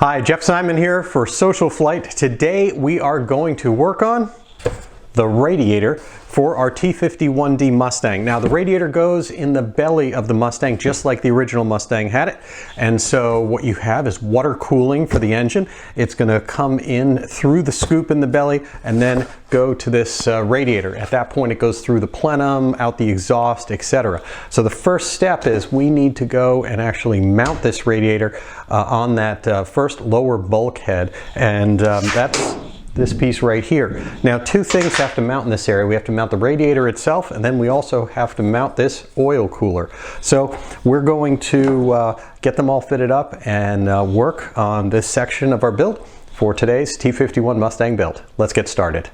Hi, Jeff Simon here for Social Flight. Today we are going to work on the radiator for our T-51D Mustang. Now the radiator goes in the belly of the Mustang just like the original Mustang had it. And so what you have is water cooling for the engine. It's going to come in through the scoop in the belly and then go to this radiator. At that point it goes through the plenum, out the exhaust, etc. So the first step is we need to go and actually mount this radiator on that first lower bulkhead, and that's this piece right here. Now two things have to mount in this area. We have to mount the radiator itself, and then we also have to mount this oil cooler. So we're going to get them all fitted up and work on this section of our build for today's T-51 Mustang build. Let's get started.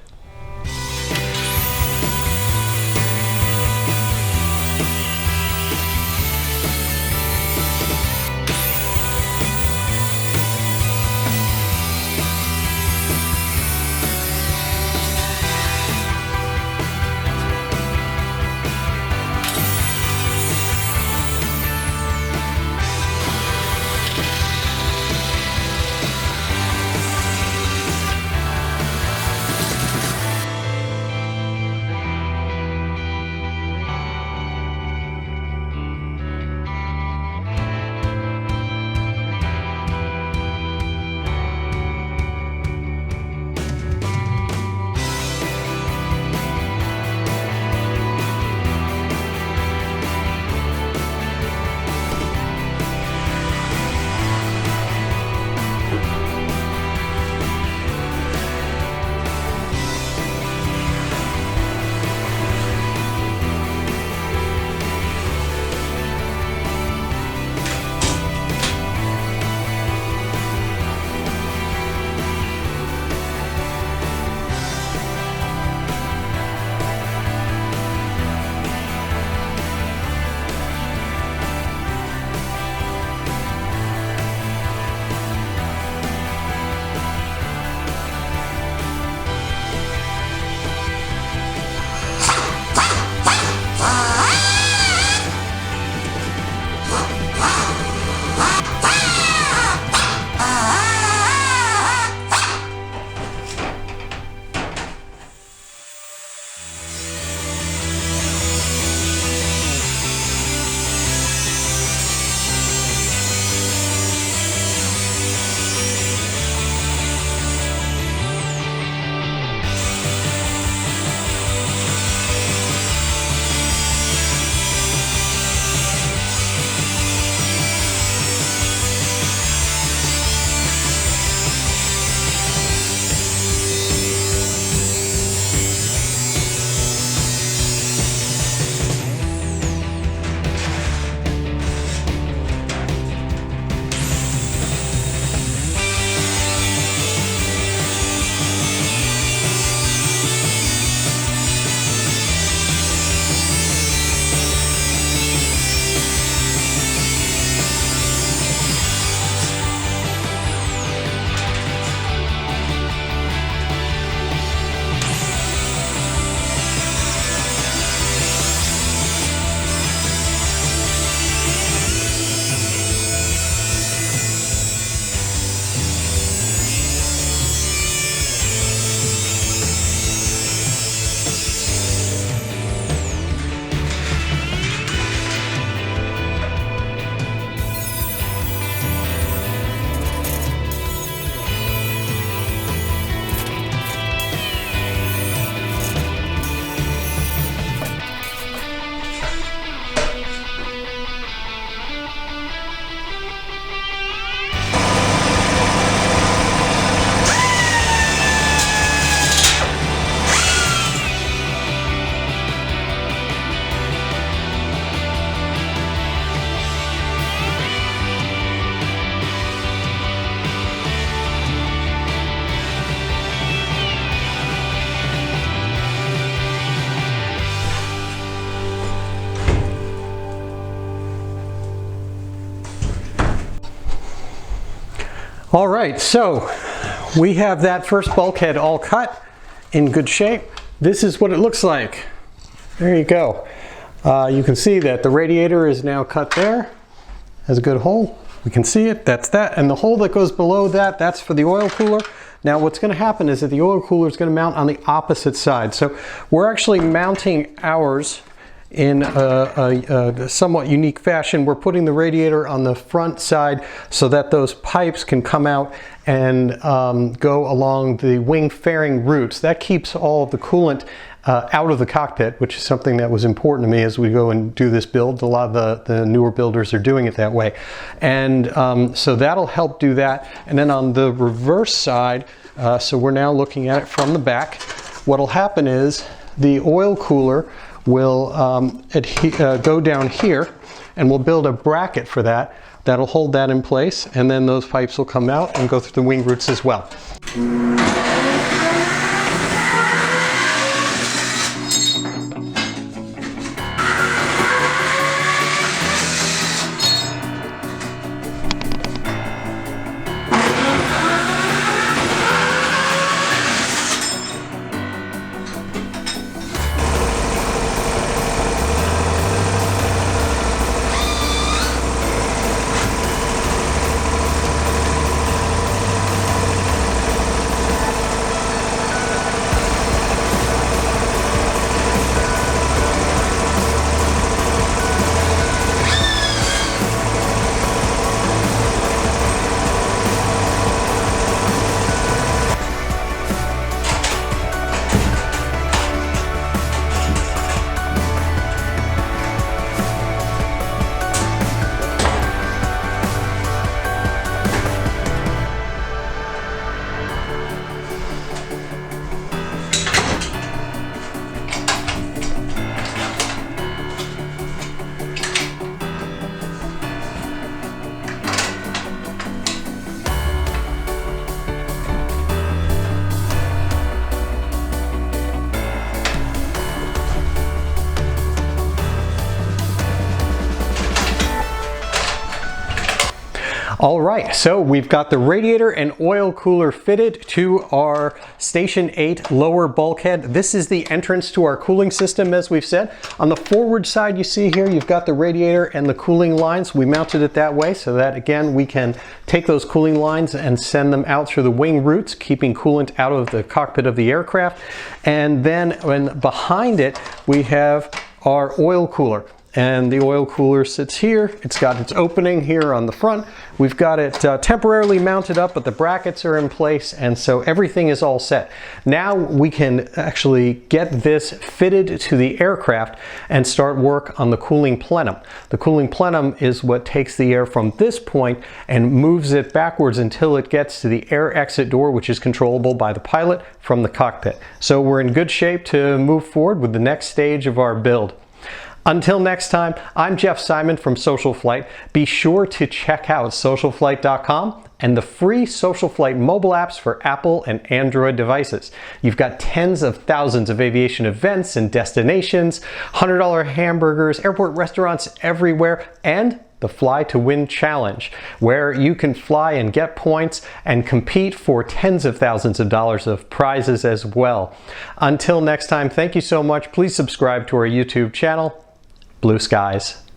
All right, so we have that first bulkhead all cut in good shape. This is what it looks like. There you go. You can see that the radiator is now cut there. Has a good hole. We can see it, that's that. And the hole that goes below that, that's for the oil cooler. Now what's going to happen is that the oil cooler is going to mount on the opposite side. So we're actually mounting ours in a somewhat unique fashion. We're putting the radiator on the front side so that those pipes can come out and go along the wing fairing roots. That keeps all of the coolant out of the cockpit, which is something that was important to me as we go and do this build. A lot of the newer builders are doing it that way. And so that'll help do that. And then on the reverse side, so we're now looking at it from the back, what'll happen is the oil cooler will go down here, and we'll build a bracket for that. That'll hold that in place, and then those pipes will come out and go through the wing roots as well. All right, so we've got the radiator and oil cooler fitted to our Station 8 lower bulkhead. This is the entrance to our cooling system, as we've said. On the forward side, you see here, you've got the radiator and the cooling lines. We mounted it that way so that, again, we can take those cooling lines and send them out through the wing roots, keeping coolant out of the cockpit of the aircraft. And then behind it, we have our oil cooler. And the oil cooler sits here. It's got its opening here on the front. We've got it temporarily mounted up, but the brackets are in place, and so everything is all set. Now we can actually get this fitted to the aircraft and start work on the cooling plenum. The cooling plenum is what takes the air from this point and moves it backwards until it gets to the air exit door, which is controllable by the pilot from the cockpit. So we're in good shape to move forward with the next stage of our build. Until next time, I'm Jeff Simon from SocialFlight. Be sure to check out SocialFlight.com and the free SocialFlight mobile apps for Apple and Android devices. You've got tens of thousands of aviation events and destinations, $100 hamburgers, airport restaurants everywhere, and the Fly to Win Challenge, where you can fly and get points and compete for tens of thousands of dollars of prizes as well. Until next time, thank you so much. Please subscribe to our YouTube channel. Blue skies.